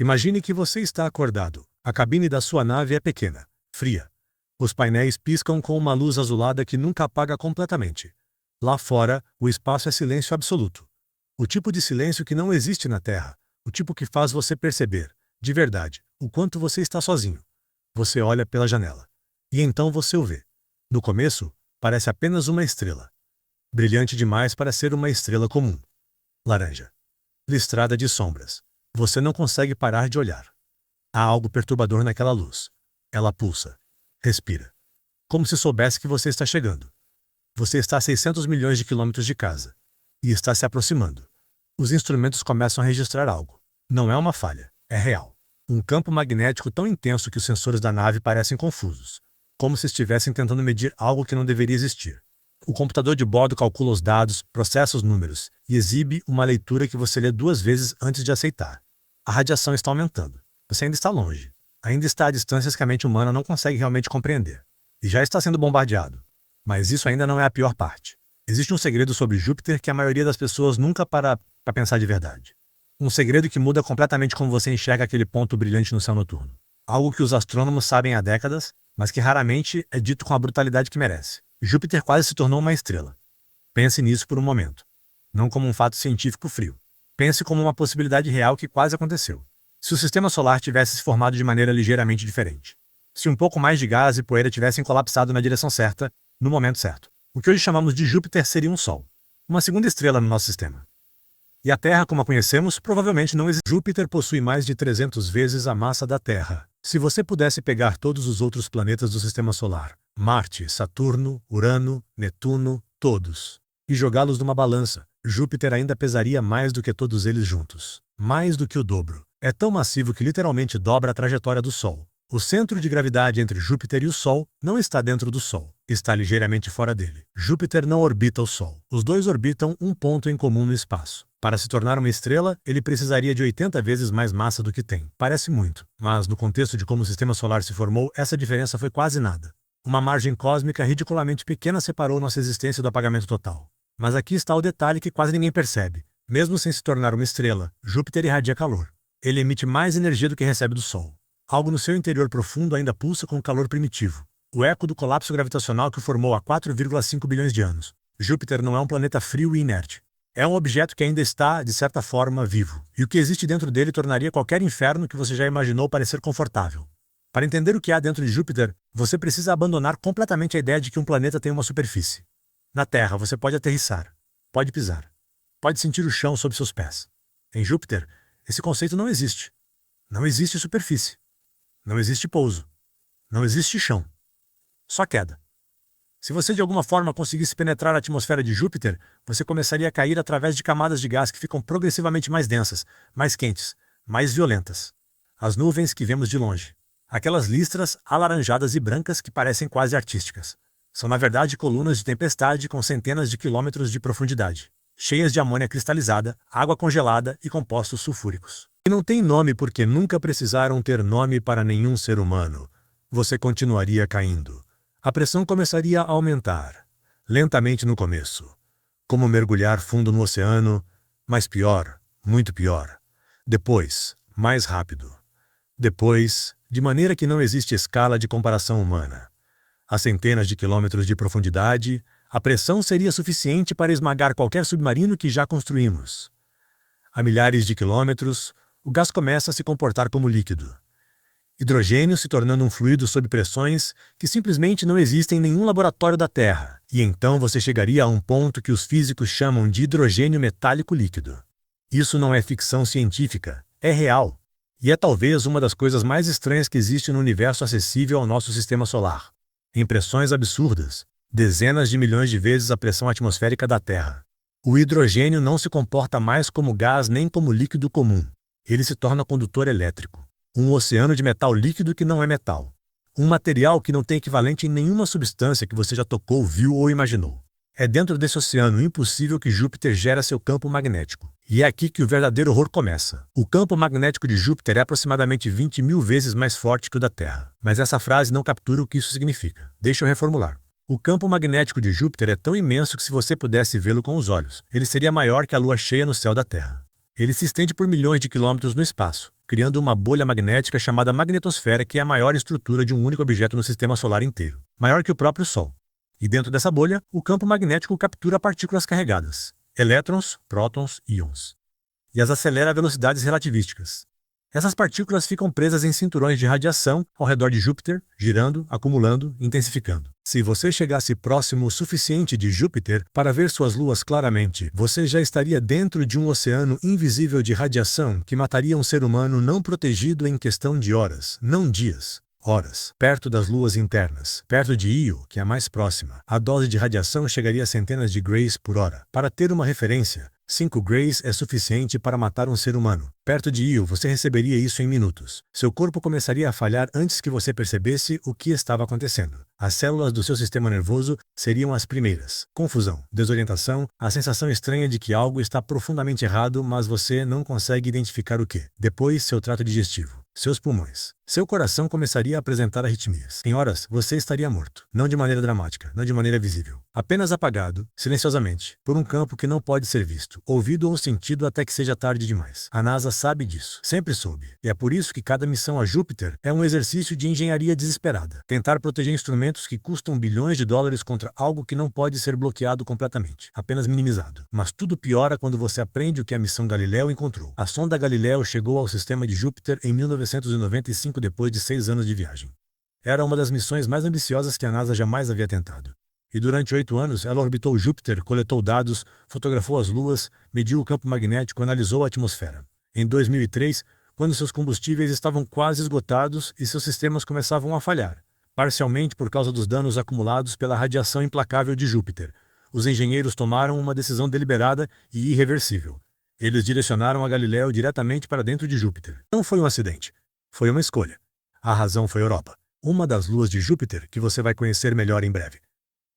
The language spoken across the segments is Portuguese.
Imagine que você está acordado. A cabine da sua nave é pequena, fria. Os painéis piscam com uma luz azulada que nunca apaga completamente. Lá fora, o espaço é silêncio absoluto. O tipo de silêncio que não existe na Terra. O tipo que faz você perceber, de verdade, o quanto você está sozinho. Você olha pela janela. E então você o vê. No começo, parece apenas uma estrela. Brilhante demais para ser uma estrela comum. Laranja. Listrada de sombras. Você não consegue parar de olhar. Há algo perturbador naquela luz. Ela pulsa. Respira. Como se soubesse que você está chegando. Você está a 600 milhões de quilômetros de casa. E está se aproximando. Os instrumentos começam a registrar algo. Não é uma falha. É real. Um campo magnético tão intenso que os sensores da nave parecem confusos. Como se estivessem tentando medir algo que não deveria existir. O computador de bordo calcula os dados, processa os números e exibe uma leitura que você lê 2 vezes antes de aceitar. A radiação está aumentando. Você ainda está longe. Ainda está a distâncias que a mente humana não consegue realmente compreender. E já está sendo bombardeado. Mas isso ainda não é a pior parte. Existe um segredo sobre Júpiter que a maioria das pessoas nunca para pensar de verdade. Um segredo que muda completamente como você enxerga aquele ponto brilhante no céu noturno. Algo que os astrônomos sabem há décadas, mas que raramente é dito com a brutalidade que merece. Júpiter quase se tornou uma estrela. Pense nisso por um momento. Não como um fato científico frio. Pense como uma possibilidade real que quase aconteceu. Se o sistema solar tivesse se formado de maneira ligeiramente diferente. Se um pouco mais de gás e poeira tivessem colapsado na direção certa, no momento certo. O que hoje chamamos de Júpiter seria um Sol. Uma segunda estrela no nosso sistema. E a Terra, como a conhecemos, provavelmente não existe. Júpiter possui mais de 300 vezes a massa da Terra. Se você pudesse pegar todos os outros planetas do sistema solar, Marte, Saturno, Urano, Netuno, todos, e jogá-los numa balança, Júpiter ainda pesaria mais do que todos eles juntos. Mais do que o dobro. É tão massivo que literalmente dobra a trajetória do Sol. O centro de gravidade entre Júpiter e o Sol não está dentro do Sol, está ligeiramente fora dele. Júpiter não orbita o Sol. Os dois orbitam um ponto em comum no espaço. Para se tornar uma estrela, ele precisaria de 80 vezes mais massa do que tem. Parece muito, mas no contexto de como o sistema solar se formou, essa diferença foi quase nada. Uma margem cósmica ridiculamente pequena separou nossa existência do apagamento total. Mas aqui está o detalhe que quase ninguém percebe. Mesmo sem se tornar uma estrela, Júpiter irradia calor. Ele emite mais energia do que recebe do Sol. Algo no seu interior profundo ainda pulsa com calor primitivo. O eco do colapso gravitacional que o formou há 4,5 bilhões de anos. Júpiter não é um planeta frio e inerte. É um objeto que ainda está, de certa forma, vivo. E o que existe dentro dele tornaria qualquer inferno que você já imaginou parecer confortável. Para entender o que há dentro de Júpiter, você precisa abandonar completamente a ideia de que um planeta tem uma superfície. Na Terra, você pode aterrissar, pode pisar, pode sentir o chão sob seus pés. Em Júpiter, esse conceito não existe. Não existe superfície. Não existe pouso. Não existe chão. Só queda. Se você de alguma forma conseguisse penetrar a atmosfera de Júpiter, você começaria a cair através de camadas de gás que ficam progressivamente mais densas, mais quentes, mais violentas. As nuvens que vemos de longe. Aquelas listras alaranjadas e brancas que parecem quase artísticas. São na verdade colunas de tempestade com centenas de quilômetros de profundidade, cheias de amônia cristalizada, água congelada e compostos sulfúricos. E não tem nome porque nunca precisaram ter nome para nenhum ser humano. Você continuaria caindo. A pressão começaria a aumentar, lentamente no começo. Como mergulhar fundo no oceano, mas pior, muito pior. Depois, mais rápido. Depois, de maneira que não existe escala de comparação humana. A centenas de quilômetros de profundidade, a pressão seria suficiente para esmagar qualquer submarino que já construímos. A milhares de quilômetros, o gás começa a se comportar como líquido. Hidrogênio se tornando um fluido sob pressões que simplesmente não existem em nenhum laboratório da Terra. E então você chegaria a um ponto que os físicos chamam de hidrogênio metálico líquido. Isso não é ficção científica, é real. E é talvez uma das coisas mais estranhas que existe no universo acessível ao nosso sistema solar. Em pressões absurdas, dezenas de milhões de vezes a pressão atmosférica da Terra. O hidrogênio não se comporta mais como gás nem como líquido comum. Ele se torna condutor elétrico. Um oceano de metal líquido que não é metal. Um material que não tem equivalente em nenhuma substância que você já tocou, viu ou imaginou. É dentro desse oceano impossível que Júpiter gera seu campo magnético. E é aqui que o verdadeiro horror começa. O campo magnético de Júpiter é aproximadamente 20.000 vezes mais forte que o da Terra. Mas essa frase não captura o que isso significa. Deixa eu reformular. O campo magnético de Júpiter é tão imenso que se você pudesse vê-lo com os olhos, ele seria maior que a lua cheia no céu da Terra. Ele se estende por milhões de quilômetros no espaço. criando uma bolha magnética chamada magnetosfera, que é a maior estrutura de um único objeto no sistema solar inteiro, maior que o próprio Sol. E dentro dessa bolha, o campo magnético captura partículas carregadas, elétrons, prótons, íons, e as acelera a velocidades relativísticas. Essas partículas ficam presas em cinturões de radiação ao redor de Júpiter, girando, acumulando, intensificando. Se você chegasse próximo o suficiente de Júpiter para ver suas luas claramente, você já estaria dentro de um oceano invisível de radiação que mataria um ser humano não protegido em questão de horas, não dias. Horas. Perto das luas internas, perto de Io, que é a mais próxima, a dose de radiação chegaria a centenas de grays por hora. Para ter uma referência, 5 grays é suficiente para matar um ser humano. Perto de Io, você receberia isso em minutos. Seu corpo começaria a falhar antes que você percebesse o que estava acontecendo. As células do seu sistema nervoso seriam as primeiras. Confusão, desorientação, a sensação estranha de que algo está profundamente errado, mas você não consegue identificar o que. Depois, seu trato digestivo, seus pulmões. Seu coração começaria a apresentar arritmias. Em horas, você estaria morto. Não de maneira dramática, não de maneira visível. Apenas apagado, silenciosamente, por um campo que não pode ser visto, ouvido ou sentido até que seja tarde demais. A NASA sabe disso. Sempre soube. E é por isso que cada missão a Júpiter é um exercício de engenharia desesperada. Tentar proteger instrumentos que custam bilhões de dólares contra algo que não pode ser bloqueado completamente, apenas minimizado. Mas tudo piora quando você aprende o que a missão Galileu encontrou. A sonda Galileu chegou ao sistema de Júpiter em 1995, depois de 6 anos de viagem. Era uma das missões mais ambiciosas que a NASA jamais havia tentado. E durante 8 anos, ela orbitou Júpiter, coletou dados, fotografou as luas, mediu o campo magnético, analisou a atmosfera. Em 2003, quando seus combustíveis estavam quase esgotados e seus sistemas começavam a falhar, parcialmente por causa dos danos acumulados pela radiação implacável de Júpiter, os engenheiros tomaram uma decisão deliberada e irreversível. Eles direcionaram a Galileu diretamente para dentro de Júpiter. Não foi um acidente. Foi uma escolha. A razão foi Europa, uma das luas de Júpiter que você vai conhecer melhor em breve,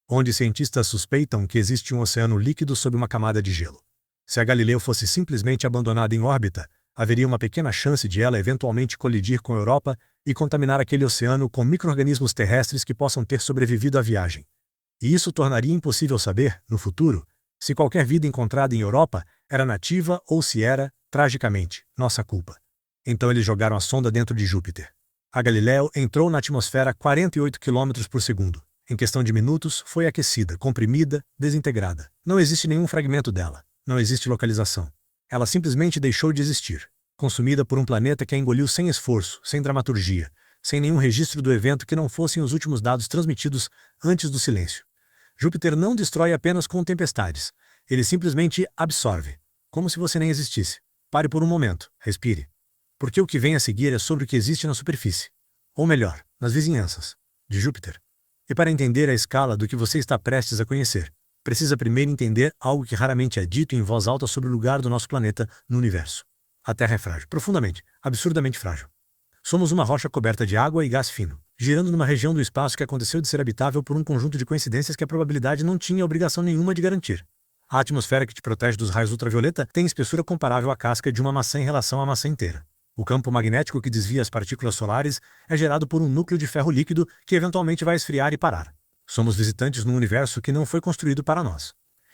onde cientistas suspeitam que existe um oceano líquido sob uma camada de gelo. Se a Galileu fosse simplesmente abandonada em órbita, haveria uma pequena chance de ela eventualmente colidir com a Europa e contaminar aquele oceano com micro-organismos terrestres que possam ter sobrevivido à viagem. E isso tornaria impossível saber, no futuro, se qualquer vida encontrada em Europa era nativa ou se era, tragicamente, nossa culpa. Então eles jogaram a sonda dentro de Júpiter. A Galileu entrou na atmosfera a 48 km por segundo. Em questão de minutos, foi aquecida, comprimida, desintegrada. Não existe nenhum fragmento dela. Não existe localização. Ela simplesmente deixou de existir, consumida por um planeta que a engoliu sem esforço, sem dramaturgia, sem nenhum registro do evento que não fossem os últimos dados transmitidos antes do silêncio. Júpiter não destrói apenas com tempestades. Ele simplesmente absorve, como se você nem existisse. Pare por um momento, respire. Porque o que vem a seguir é sobre o que existe na superfície, ou melhor, nas vizinhanças, de Júpiter. E para entender a escala do que você está prestes a conhecer, precisa primeiro entender algo que raramente é dito em voz alta sobre o lugar do nosso planeta no universo. A Terra é frágil, profundamente, absurdamente frágil. Somos uma rocha coberta de água e gás fino, girando numa região do espaço que aconteceu de ser habitável por um conjunto de coincidências que a probabilidade não tinha obrigação nenhuma de garantir. A atmosfera que te protege dos raios ultravioleta tem espessura comparável à casca de uma maçã em relação à maçã inteira. O campo magnético que desvia as partículas solares é gerado por um núcleo de ferro líquido que eventualmente vai esfriar e parar. Somos visitantes num universo que não foi construído para nós.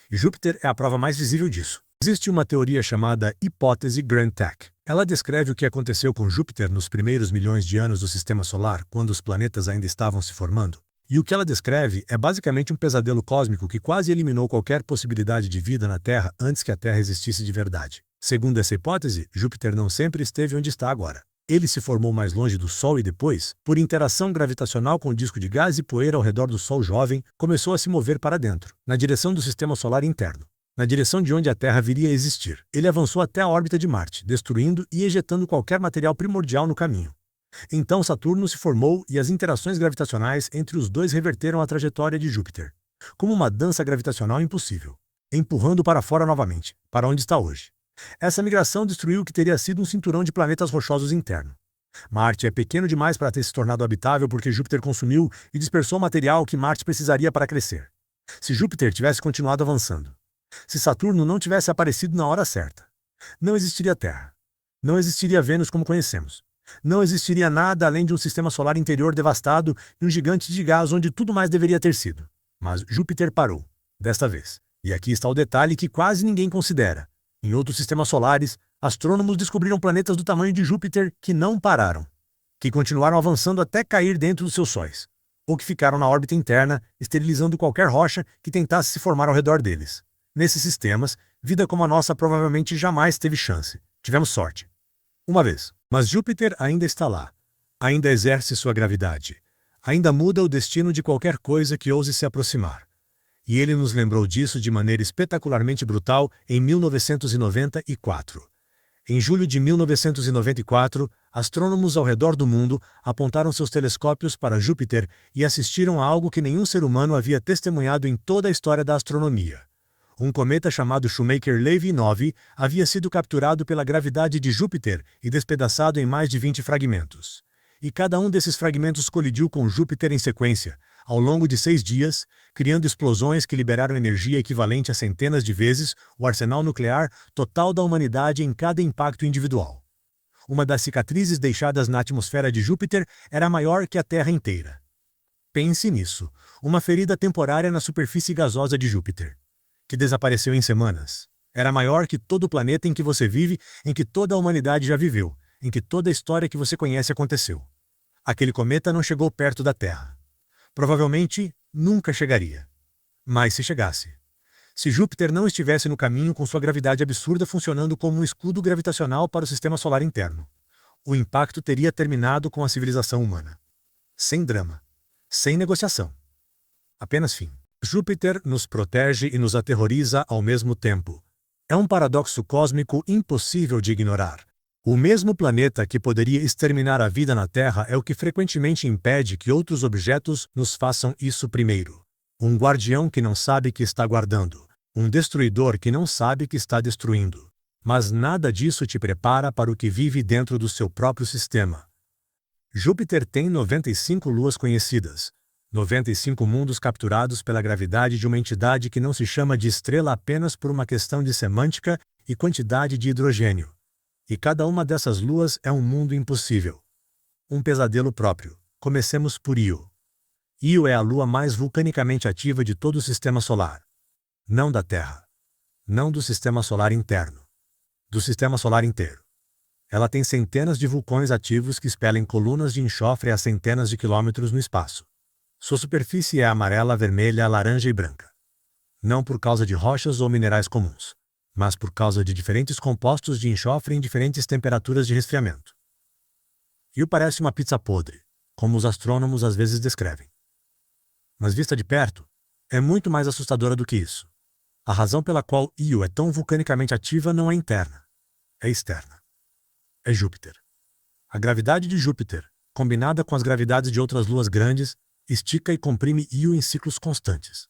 E Júpiter é a prova mais visível disso. Existe uma teoria chamada hipótese Grand-Tech. Ela descreve o que aconteceu com Júpiter nos primeiros milhões de anos do Sistema Solar, quando os planetas ainda estavam se formando. E o que ela descreve é basicamente um pesadelo cósmico que quase eliminou qualquer possibilidade de vida na Terra antes que a Terra existisse de verdade. Segundo essa hipótese, Júpiter não sempre esteve onde está agora. Ele se formou mais longe do Sol e depois, por interação gravitacional com o disco de gás e poeira ao redor do Sol jovem, começou a se mover para dentro, na direção do Sistema Solar interno, na direção de onde a Terra viria a existir. Ele avançou até a órbita de Marte, destruindo e ejetando qualquer material primordial no caminho. Então Saturno se formou e as interações gravitacionais entre os dois reverteram a trajetória de Júpiter, como uma dança gravitacional impossível, empurrando para fora novamente, para onde está hoje. Essa migração destruiu o que teria sido um cinturão de planetas rochosos interno. Marte é pequeno demais para ter se tornado habitável porque Júpiter consumiu e dispersou o material que Marte precisaria para crescer. Se Júpiter tivesse continuado avançando, se Saturno não tivesse aparecido na hora certa, não existiria Terra. Não existiria Vênus como conhecemos. Não existiria nada além de um sistema solar interior devastado e um gigante de gás onde tudo mais deveria ter sido. Mas Júpiter parou, desta vez. E aqui está o detalhe que quase ninguém considera. Em outros sistemas solares, Astrônomos descobriram planetas do tamanho de Júpiter que não pararam, que continuaram avançando até cair dentro dos seus sóis, ou que ficaram na órbita interna, esterilizando qualquer rocha que tentasse se formar ao redor deles. Nesses sistemas, vida como a nossa provavelmente jamais teve chance. Tivemos sorte. Uma vez. Mas Júpiter ainda está lá. Ainda exerce sua gravidade. Ainda muda o destino de qualquer coisa que ouse se aproximar. E ele nos lembrou disso de maneira espetacularmente brutal em 1994. Em julho de 1994, astrônomos ao redor do mundo apontaram seus telescópios para Júpiter e assistiram a algo que nenhum ser humano havia testemunhado em toda a história da astronomia. Um cometa chamado Shoemaker-Levy 9 havia sido capturado pela gravidade de Júpiter e despedaçado em mais de 20 fragmentos. E cada um desses fragmentos colidiu com Júpiter em sequência, ao longo de 6 dias, criando explosões que liberaram energia equivalente a centenas de vezes o arsenal nuclear total da humanidade em cada impacto individual. Uma das cicatrizes deixadas na atmosfera de Júpiter era maior que a Terra inteira. Pense nisso, uma ferida temporária na superfície gasosa de Júpiter, que desapareceu em semanas. Era maior que todo o planeta em que você vive, em que toda a humanidade já viveu, em que toda a história que você conhece aconteceu. Aquele cometa não chegou perto da Terra. Provavelmente, nunca chegaria. Mas se chegasse. Se Júpiter não estivesse no caminho com sua gravidade absurda funcionando como um escudo gravitacional para o sistema solar interno, o impacto teria terminado com a civilização humana. Sem drama. Sem negociação. Apenas fim. Júpiter nos protege e nos aterroriza ao mesmo tempo. É um paradoxo cósmico impossível de ignorar. O mesmo planeta que poderia exterminar a vida na Terra é o que frequentemente impede que outros objetos nos façam isso primeiro. Um guardião que não sabe que está guardando. Um destruidor que não sabe que está destruindo. Mas nada disso te prepara para o que vive dentro do seu próprio sistema. Júpiter tem 95 luas conhecidas. 95 mundos capturados pela gravidade de uma entidade que não se chama de estrela apenas por uma questão de semântica e quantidade de hidrogênio. E cada uma dessas luas é um mundo impossível. Um pesadelo próprio. Comecemos por Io. Io é a lua mais vulcanicamente ativa de todo o sistema solar. Não da Terra. Não do sistema solar interno. Do sistema solar inteiro. Ela tem centenas de vulcões ativos que expelem colunas de enxofre a centenas de quilômetros no espaço. Sua superfície é amarela, vermelha, laranja e branca. Não por causa de rochas ou minerais comuns, mas por causa de diferentes compostos de enxofre em diferentes temperaturas de resfriamento. Io parece uma pizza podre, como os astrônomos às vezes descrevem. Mas vista de perto, é muito mais assustadora do que isso. A razão pela qual Io é tão vulcanicamente ativa não é interna, é externa. É Júpiter. A gravidade de Júpiter, combinada com as gravidades de outras luas grandes, estica e comprime Io em ciclos constantes.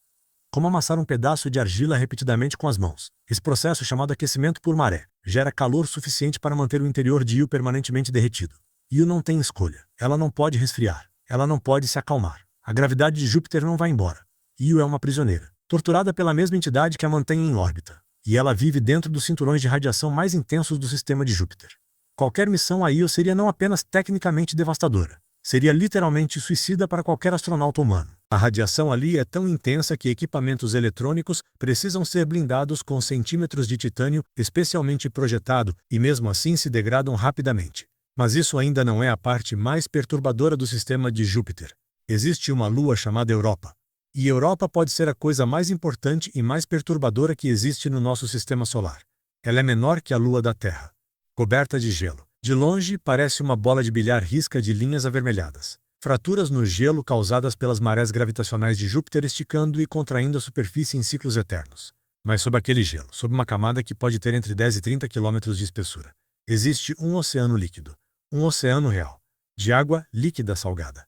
Como amassar um pedaço de argila repetidamente com as mãos. Esse processo, chamado aquecimento por maré, gera calor suficiente para manter o interior de Io permanentemente derretido. Io não tem escolha. Ela não pode resfriar. Ela não pode se acalmar. A gravidade de Júpiter não vai embora. Io é uma prisioneira, torturada pela mesma entidade que a mantém em órbita. E ela vive dentro dos cinturões de radiação mais intensos do sistema de Júpiter. Qualquer missão a Io seria não apenas tecnicamente devastadora, seria literalmente suicida para qualquer astronauta humano. A radiação ali é tão intensa que equipamentos eletrônicos precisam ser blindados com centímetros de titânio especialmente projetado e mesmo assim se degradam rapidamente. Mas isso ainda não é a parte mais perturbadora do sistema de Júpiter. Existe uma lua chamada Europa. E Europa pode ser a coisa mais importante e mais perturbadora que existe no nosso sistema solar. Ela é menor que a lua da Terra, coberta de gelo. De longe, parece uma bola de bilhar risca de linhas avermelhadas. Fraturas no gelo causadas pelas marés gravitacionais de Júpiter esticando e contraindo a superfície em ciclos eternos. Mas sob aquele gelo, sob uma camada que pode ter entre 10 e 30 quilômetros de espessura, existe um oceano líquido. Um oceano real. De água líquida salgada.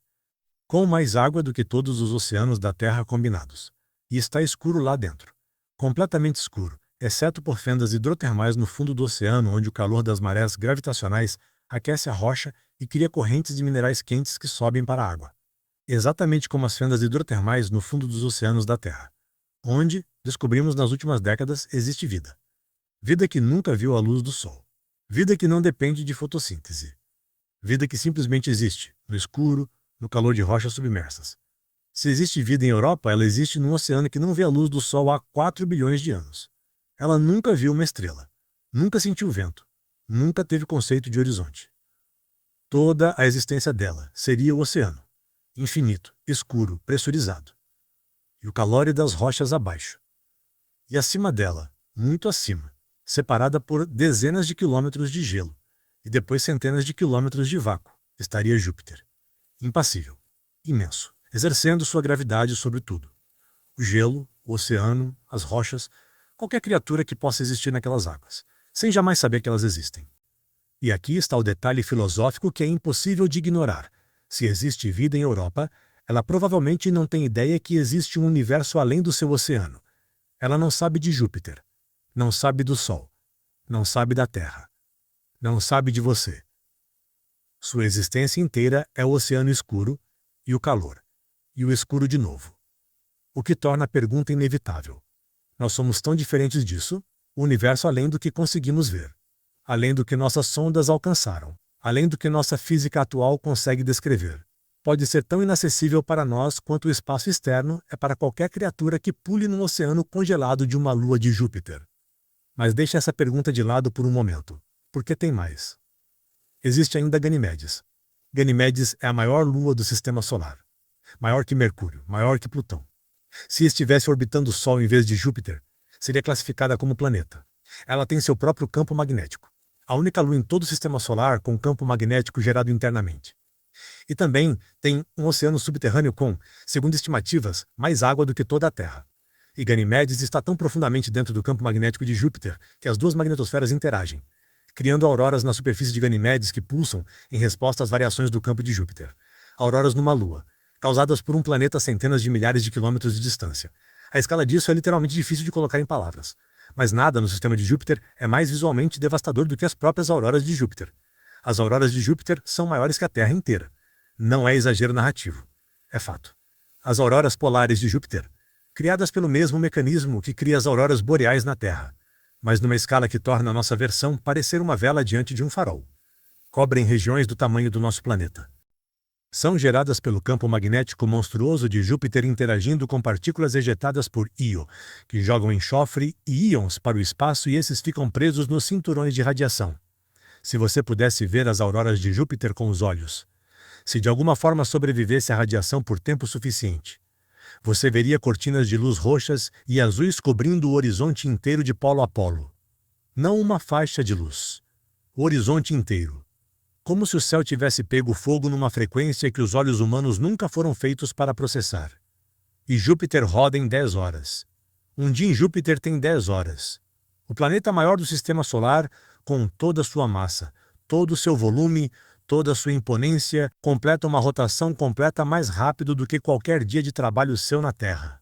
Com mais água do que todos os oceanos da Terra combinados. E está escuro lá dentro. Completamente escuro, exceto por fendas hidrotermais no fundo do oceano onde o calor das marés gravitacionais aquece a rocha e cria correntes de minerais quentes que sobem para a água. Exatamente como as fendas hidrotermais no fundo dos oceanos da Terra, onde, descobrimos nas últimas décadas, existe vida. Vida que nunca viu a luz do sol. Vida que não depende de fotossíntese. Vida que simplesmente existe, no escuro, no calor de rochas submersas. Se existe vida em Europa, ela existe num oceano que não vê a luz do sol há 4 bilhões de anos. Ela nunca viu uma estrela. Nunca sentiu vento. nunca teve conceito de horizonte. Toda a existência dela seria o oceano, infinito, escuro, pressurizado. E o calor das rochas abaixo. E acima dela, muito acima, separada por dezenas de quilômetros de gelo, e depois centenas de quilômetros de vácuo, estaria Júpiter. Impassível, imenso, exercendo sua gravidade sobre tudo. O gelo, o oceano, as rochas, qualquer criatura que possa existir naquelas águas, sem jamais saber que elas existem. E aqui está o detalhe filosófico que é impossível de ignorar. Se existe vida em Europa, ela provavelmente não tem ideia que existe um universo além do seu oceano. Ela não sabe de Júpiter, não sabe do Sol, não sabe da Terra, não sabe de você. Sua existência inteira é o oceano escuro, e o calor, e o escuro de novo. O que torna a pergunta inevitável. Nós somos tão diferentes disso, o universo além do que conseguimos ver, além do que nossas sondas alcançaram, além do que nossa física atual consegue descrever. Pode ser tão inacessível para nós quanto o espaço externo é para qualquer criatura que pule no oceano congelado de uma lua de Júpiter. Mas deixe essa pergunta de lado por um momento, porque tem mais. Existe ainda Ganimedes. Ganimedes é a maior lua do Sistema Solar. Maior que Mercúrio, maior que Plutão. Se estivesse orbitando o Sol em vez de Júpiter, seria classificada como planeta. Ela tem seu próprio campo magnético. A única lua em todo o Sistema Solar com campo magnético gerado internamente. E também tem um oceano subterrâneo com, segundo estimativas, mais água do que toda a Terra. E Ganimedes está tão profundamente dentro do campo magnético de Júpiter que as duas magnetosferas interagem, criando auroras na superfície de Ganimedes que pulsam em resposta às variações do campo de Júpiter. Auroras numa lua, causadas por um planeta a centenas de milhares de quilômetros de distância. A escala disso é literalmente difícil de colocar em palavras. Mas nada no sistema de Júpiter é mais visualmente devastador do que as próprias auroras de Júpiter. As auroras de Júpiter são maiores que a Terra inteira. Não é exagero narrativo. É fato. As auroras polares de Júpiter, criadas pelo mesmo mecanismo que cria as auroras boreais na Terra, mas numa escala que torna a nossa versão parecer uma vela diante de um farol, cobrem regiões do tamanho do nosso planeta. São geradas pelo campo magnético monstruoso de Júpiter interagindo com partículas ejetadas por Io, que jogam enxofre e íons para o espaço e esses ficam presos nos cinturões de radiação. Se você pudesse ver as auroras de Júpiter com os olhos, se de alguma forma sobrevivesse à radiação por tempo suficiente, você veria cortinas de luz roxas e azuis cobrindo o horizonte inteiro de polo a polo. Não uma faixa de luz. O horizonte inteiro. Como se o céu tivesse pego fogo numa frequência que os olhos humanos nunca foram feitos para processar. E Júpiter roda em 10 horas. Um dia em Júpiter tem 10 horas. O planeta maior do Sistema Solar, com toda a sua massa, todo o seu volume, toda a sua imponência, completa uma rotação completa mais rápido do que qualquer dia de trabalho seu na Terra.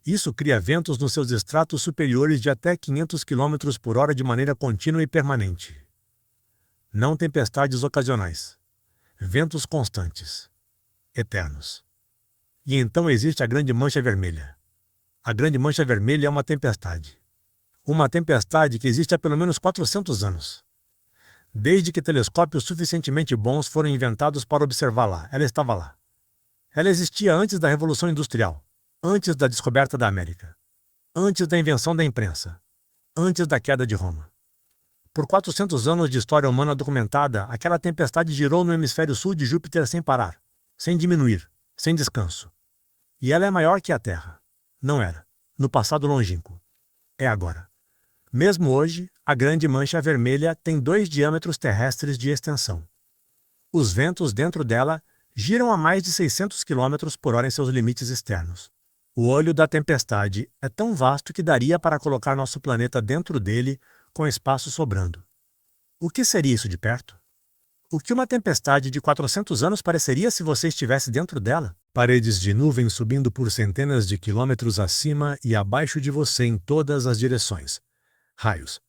Isso cria ventos nos seus estratos superiores de até 500 km por hora de maneira contínua e permanente. Não tempestades ocasionais. Ventos constantes. Eternos. E então existe a Grande Mancha Vermelha. A Grande Mancha Vermelha é uma tempestade. Uma tempestade que existe há pelo menos 400 anos. Desde que telescópios suficientemente bons foram inventados para observá-la, ela estava lá. Ela existia antes da Revolução Industrial, antes da descoberta da América, antes da invenção da imprensa, antes da queda de Roma. Por 400 anos de história humana documentada, aquela tempestade girou no hemisfério sul de Júpiter sem parar, sem diminuir, sem descanso. E ela é maior que a Terra. Não era, no passado longínquo. É agora. Mesmo hoje, a Grande Mancha Vermelha tem 2 diâmetros terrestres de extensão. Os ventos dentro dela giram a mais de 600 km por hora em seus limites externos. O olho da tempestade é tão vasto que daria para colocar nosso planeta dentro dele, com espaço sobrando. O que seria isso de perto? O que uma tempestade de 400 anos pareceria se você estivesse dentro dela? Paredes de nuvens subindo por centenas de quilômetros acima e abaixo de você em todas as direções. Raios.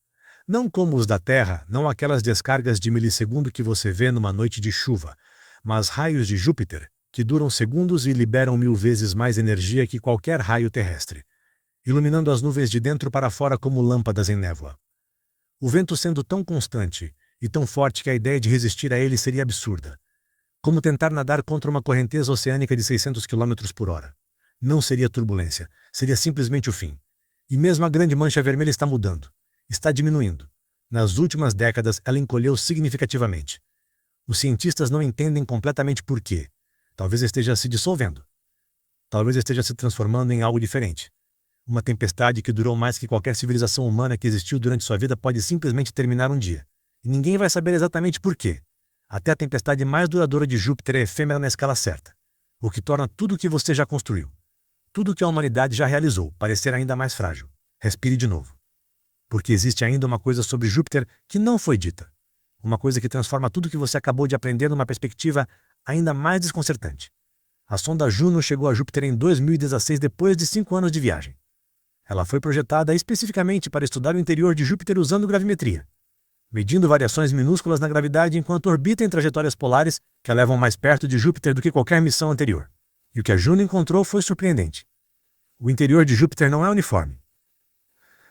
Não como os da Terra, não aquelas descargas de milissegundo que você vê numa noite de chuva, mas raios de Júpiter, que duram segundos e liberam 1000 vezes mais energia que qualquer raio terrestre, iluminando as nuvens de dentro para fora como lâmpadas em névoa. O vento sendo tão constante e tão forte que a ideia de resistir a ele seria absurda. Como tentar nadar contra uma correnteza oceânica de 600 km por hora. Não seria turbulência, seria simplesmente o fim. E mesmo a Grande Mancha Vermelha está mudando. Está diminuindo. Nas últimas décadas, ela encolheu significativamente. Os cientistas não entendem completamente por quê. Talvez esteja se dissolvendo. Talvez esteja se transformando em algo diferente. Uma tempestade que durou mais que qualquer civilização humana que existiu durante sua vida pode simplesmente terminar um dia. E ninguém vai saber exatamente por quê. Até a tempestade mais duradoura de Júpiter é efêmera na escala certa, o que torna tudo o que você já construiu, tudo o que a humanidade já realizou, parecer ainda mais frágil. Respire de novo. Porque existe ainda uma coisa sobre Júpiter que não foi dita. Uma coisa que transforma tudo o que você acabou de aprender numa perspectiva ainda mais desconcertante. A sonda Juno chegou a Júpiter em 2016 depois de 5 anos de viagem. Ela foi projetada especificamente para estudar o interior de Júpiter usando gravimetria, medindo variações minúsculas na gravidade enquanto orbita em trajetórias polares que a levam mais perto de Júpiter do que qualquer missão anterior. E o que a Juno encontrou foi surpreendente. O interior de Júpiter não é uniforme.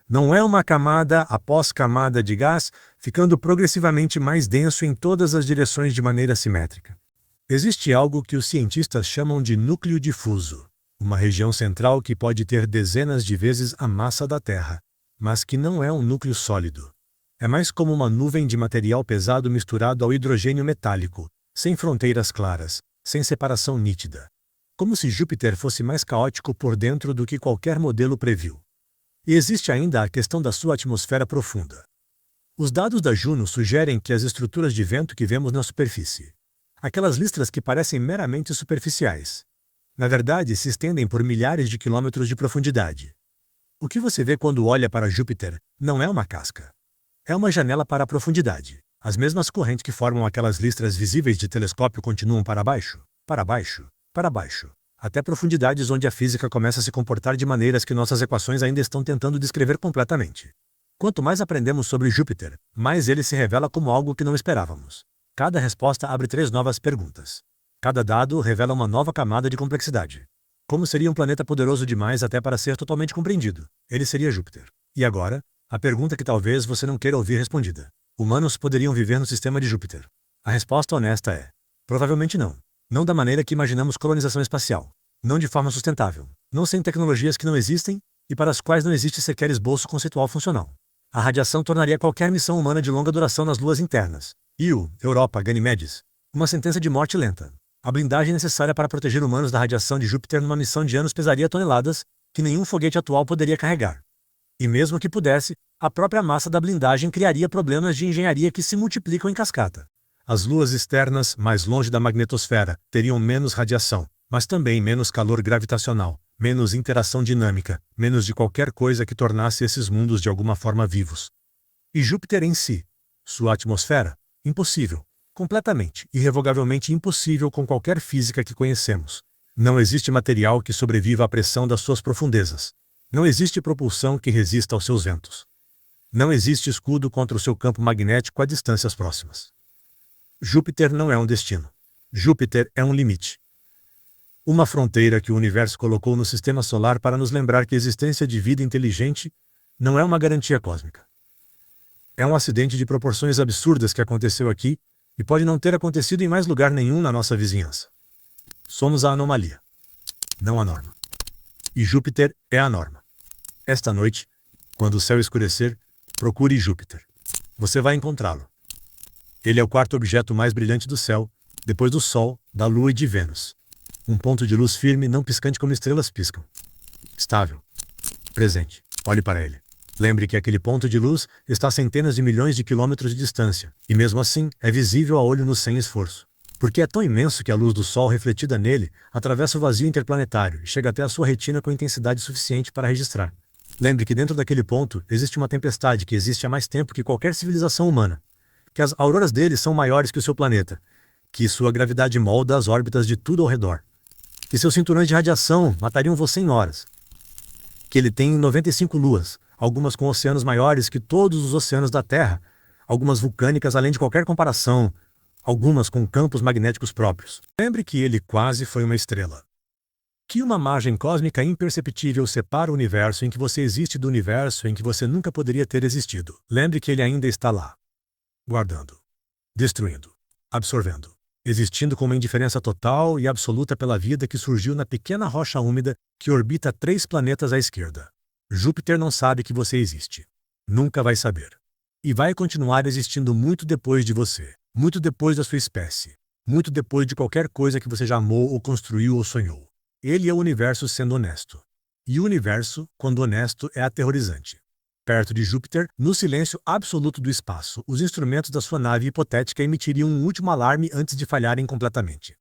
Não é uma camada após camada de gás, ficando progressivamente mais denso em todas as direções de maneira simétrica. Existe algo que os cientistas chamam de núcleo difuso, uma região central que pode ter dezenas de vezes a massa da Terra, mas que não é um núcleo sólido. É mais como uma nuvem de material pesado misturado ao hidrogênio metálico, sem fronteiras claras, sem separação nítida. Como se Júpiter fosse mais caótico por dentro do que qualquer modelo previu. E existe ainda a questão da sua atmosfera profunda. Os dados da Juno sugerem que as estruturas de vento que vemos na superfície, aquelas listras que parecem meramente superficiais, na verdade se estendem por milhares de quilômetros de profundidade. O que você vê quando olha para Júpiter não é uma casca. É uma janela para a profundidade. As mesmas correntes que formam aquelas listras visíveis de telescópio continuam para baixo, para baixo, para baixo, até profundidades onde a física começa a se comportar de maneiras que nossas equações ainda estão tentando descrever completamente. Quanto mais aprendemos sobre Júpiter, mais ele se revela como algo que não esperávamos. Cada resposta abre 3 novas perguntas. Cada dado revela uma nova camada de complexidade. Como seria um planeta poderoso demais até para ser totalmente compreendido? Ele seria Júpiter. E agora, a pergunta que talvez você não queira ouvir respondida. Humanos poderiam viver no sistema de Júpiter? A resposta honesta é: provavelmente não. Não da maneira que imaginamos colonização espacial. Não de forma sustentável. Não sem tecnologias que não existem e para as quais não existe sequer esboço conceitual funcional. A radiação tornaria qualquer missão humana de longa duração nas luas internas. Io, Europa, Ganymedes. Uma sentença de morte lenta. A blindagem necessária para proteger humanos da radiação de Júpiter numa missão de anos pesaria toneladas, que nenhum foguete atual poderia carregar. E mesmo que pudesse, a própria massa da blindagem criaria problemas de engenharia que se multiplicam em cascata. As luas externas, mais longe da magnetosfera, teriam menos radiação, mas também menos calor gravitacional, menos interação dinâmica, menos de qualquer coisa que tornasse esses mundos de alguma forma vivos. E Júpiter em si, sua atmosfera, impossível, completamente, irrevogavelmente impossível com qualquer física que conhecemos. Não existe material que sobreviva à pressão das suas profundezas. Não existe propulsão que resista aos seus ventos. Não existe escudo contra o seu campo magnético a distâncias próximas. Júpiter não é um destino. Júpiter é um limite. Uma fronteira que o universo colocou no sistema solar para nos lembrar que a existência de vida inteligente não é uma garantia cósmica. É um acidente de proporções absurdas que aconteceu aqui e pode não ter acontecido em mais lugar nenhum na nossa vizinhança. Somos a anomalia, não a norma. E Júpiter é a norma. Esta noite, quando o céu escurecer, procure Júpiter. Você vai encontrá-lo. Ele é o 4º objeto mais brilhante do céu, depois do Sol, da Lua e de Vênus. Um ponto de luz firme, não piscante como estrelas piscam. Estável. Presente. Olhe para ele. Lembre que aquele ponto de luz está a centenas de milhões de quilômetros de distância, e mesmo assim é visível a olho nu sem esforço. Porque é tão imenso que a luz do Sol refletida nele atravessa o vazio interplanetário e chega até a sua retina com intensidade suficiente para registrar. Lembre que dentro daquele ponto existe uma tempestade que existe há mais tempo que qualquer civilização humana. Que as auroras dele são maiores que o seu planeta. Que sua gravidade molda as órbitas de tudo ao redor. Que seus cinturões de radiação matariam você em horas. Que ele tem 95 luas, algumas com oceanos maiores que todos os oceanos da Terra, algumas vulcânicas além de qualquer comparação, algumas com campos magnéticos próprios. Lembre que ele quase foi uma estrela. Que uma margem cósmica imperceptível separa o universo em que você existe do universo em que você nunca poderia ter existido. Lembre que ele ainda está lá. Guardando. Destruindo. Absorvendo. Existindo com uma indiferença total e absoluta pela vida que surgiu na pequena rocha úmida que orbita 3 planetas à esquerda. Júpiter não sabe que você existe. Nunca vai saber. E vai continuar existindo muito depois de você, muito depois da sua espécie, muito depois de qualquer coisa que você já amou ou construiu ou sonhou. Ele é o universo sendo honesto. E o universo, quando honesto, é aterrorizante. Perto de Júpiter, no silêncio absoluto do espaço, os instrumentos da sua nave hipotética emitiriam um último alarme antes de falharem completamente.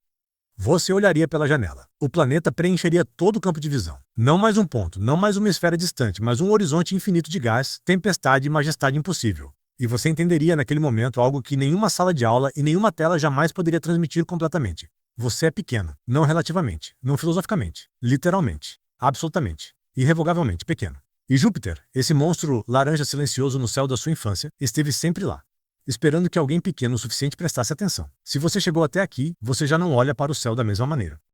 Você olharia pela janela. O planeta preencheria todo o campo de visão. Não mais um ponto, não mais uma esfera distante, mas um horizonte infinito de gás, tempestade e majestade impossível. E você entenderia naquele momento algo que nenhuma sala de aula e nenhuma tela jamais poderia transmitir completamente. Você é pequeno, não relativamente, não filosoficamente, literalmente, absolutamente, irrevogavelmente pequeno. E Júpiter, esse monstro laranja silencioso no céu da sua infância, esteve sempre lá, esperando que alguém pequeno o suficiente prestasse atenção. Se você chegou até aqui, você já não olha para o céu da mesma maneira.